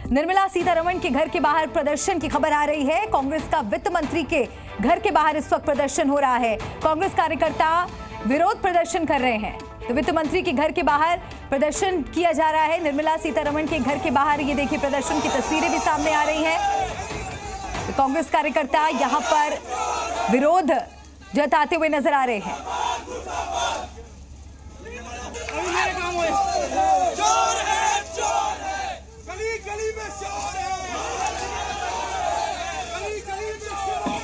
निर्मला सीतारमण के घर के बाहर प्रदर्शन की खबर आ रही है। कांग्रेस का वित्त मंत्री के घर के बाहर इस वक्त प्रदर्शन हो रहा है। कांग्रेस कार्यकर्ता विरोध प्रदर्शन कर रहे हैं, तो वित्त मंत्री के घर के बाहर प्रदर्शन किया जा रहा है। निर्मला सीतारमण के घर के बाहर ये देखिए प्रदर्शन की तस्वीरें भी सामने आ रही हैं। तो कांग्रेस कार्यकर्ता यहां पर विरोध जताते हुए नजर आ रहे हैं। गली में शोर है, गली गली में शोर है।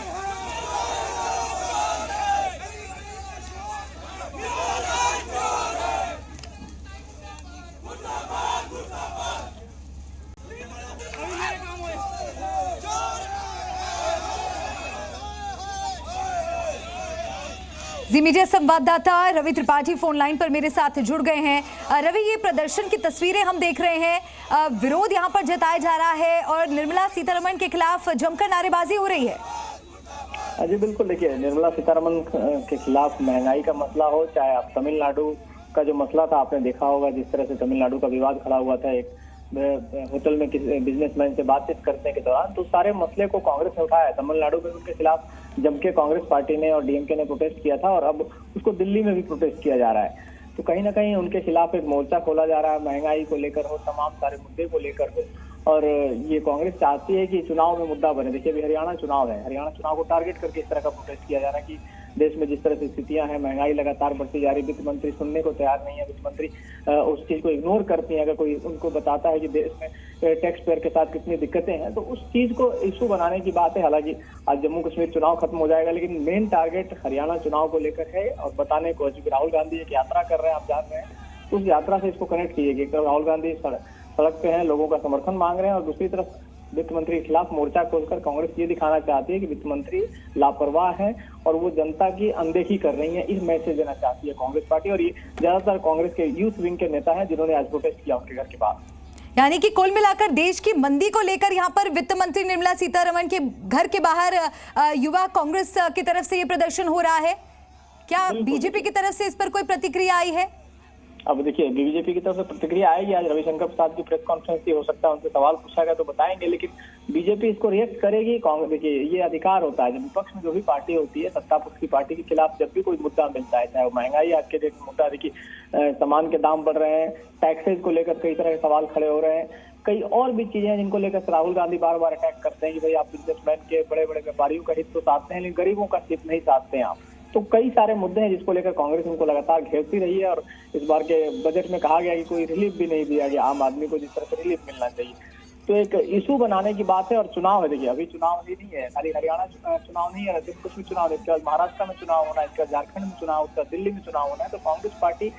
जी मीडिया संवाददाता रवि त्रिपाठी फोन लाइन पर मेरे साथ जुड़ गए हैं। रवि, ये प्रदर्शन की तस्वीरें हम देख रहे हैं, विरोध यहां पर जताया जा रहा है और निर्मला सीतारमण के खिलाफ जमकर नारेबाजी हो रही है। जी बिल्कुल, देखिए निर्मला सीतारमण के खिलाफ महंगाई का मसला हो, चाहे आप तमिलनाडु का जो मसला था, आपने देखा होगा जिस तरह से तमिलनाडु का विवाद खड़ा हुआ था एक होटल में किसी बिजनेसमैन से बातचीत करने के दौरान, तो सारे मसले को कांग्रेस ने उठाया। तमिलनाडु में उनके खिलाफ जम के कांग्रेस पार्टी ने और डीएमके ने प्रोटेस्ट किया था और अब उसको दिल्ली में भी प्रोटेस्ट किया जा रहा है। तो कहीं ना कहीं उनके खिलाफ एक मोर्चा खोला जा रहा है, महंगाई को लेकर हो, तमाम सारे मुद्दे को लेकर हो, और ये कांग्रेस चाहती है कि चुनाव में मुद्दा बने। देखिए अभी हरियाणा चुनाव है, हरियाणा चुनाव को टारगेट करके इस तरह का प्रोटेस्ट किया जा रहा है कि देश में जिस तरह से स्थितियां हैं, महंगाई लगातार बढ़ती जा रही, वित्त मंत्री सुनने को तैयार नहीं है, वित्त मंत्री उस चीज को इग्नोर करती है। अगर कोई उनको बताता है कि देश में टैक्स पेयर के साथ कितनी दिक्कतें हैं, तो उस चीज को इशू बनाने की बात है। हालांकि आज जम्मू कश्मीर चुनाव खत्म हो जाएगा, लेकिन मेन टारगेट हरियाणा चुनाव को लेकर है और बताने को राहुल गांधी एक यात्रा कर रहे हैं, आप जान रहे हैं, तो उस यात्रा से इसको कनेक्ट कीजिए। एक तरफ राहुल गांधी सड़क पे हैं, लोगों का समर्थन मांग रहे हैं, और दूसरी तरफ वित्त मंत्री के खिलाफ मोर्चा खोलकर कांग्रेस ये दिखाना चाहती है कि वित्त मंत्री लापरवाह है और वो जनता की अनदेखी कर रही है। इस मैसेज देना चाहती है कांग्रेस पार्टी, और ये ज्यादातर कांग्रेस के यूथ विंग के नेता हैं जिन्होंने आज प्रोटेस्ट किया उनके घर के बाहर। यानी कि कुल मिलाकर देश की मंदी को लेकर यहाँ पर वित्त मंत्री निर्मला सीतारमण के घर के बाहर युवा कांग्रेस की तरफ से ये प्रदर्शन हो रहा है। क्या बीजेपी की तरफ से इस पर कोई प्रतिक्रिया आई है? अब देखिए बीजेपी की तरफ से प्रतिक्रिया आएगी, आज रविशंकर प्रसाद की प्रेस कॉन्फ्रेंस भी हो सकता है, उनसे सवाल पूछा गया तो बताएंगे, लेकिन बीजेपी इसको रिएक्ट करेगी। कांग्रेस, देखिए ये अधिकार होता है, जब विपक्ष में जो भी पार्टी होती है, सत्ता पक्ष की पार्टी के खिलाफ जब भी कोई मुद्दा मिलता है, चाहे वो महंगाई आज के डेट में मुद्दा, देखिए सामान के दाम बढ़ रहे हैं, टैक्सेज को लेकर कई तरह के सवाल खड़े हो रहे हैं, कई और भी चीजें हैं जिनको लेकर राहुल गांधी बार बार अटैक करते हैं कि भाई आप बिजनेसमैन के बड़े बड़े व्यापारियों का हित तो साधते हैं, लेकिन गरीबों का हित नहीं साधते हैं आप। तो कई सारे मुद्दे हैं जिसको लेकर कांग्रेस उनको लगातार घेरती रही है, और इस बार के बजट में कहा गया कि कोई रिलीफ भी नहीं दिया गया आम आदमी को जिस तरह से रिलीफ मिलना चाहिए। तो एक इशू बनाने की बात है, और चुनाव है। देखिए अभी चुनाव नहीं है, खाली हरियाणा चुनाव नहीं है, जम्मू कश्मीर चुनाव है, इसके बाद महाराष्ट्र में चुनाव होना है, इसके बाद झारखंड में चुनाव, उसका दिल्ली में चुनाव होना है। तो कांग्रेस पार्टी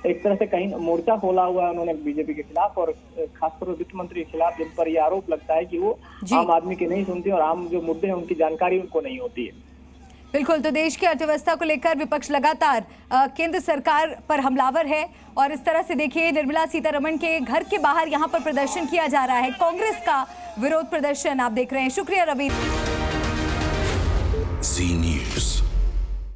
एक तरह से कहीं मोर्चा खोला हुआ है उन्होंने बीजेपी के खिलाफ, और खासतौर पर वित्त मंत्री के खिलाफ, जिन पर यह आरोप लगता है कि वो आम आदमी की नहीं सुनती और आम जो मुद्दे हैं उनकी जानकारी उनको नहीं होती है। बिल्कुल, तो देश की अर्थव्यवस्था को लेकर विपक्ष लगातार केंद्र सरकार पर हमलावर है, और इस तरह से देखिए निर्मला सीतारमण के घर के बाहर यहां पर प्रदर्शन किया जा रहा है, कांग्रेस का विरोध प्रदर्शन आप देख रहे हैं। शुक्रिया रवि।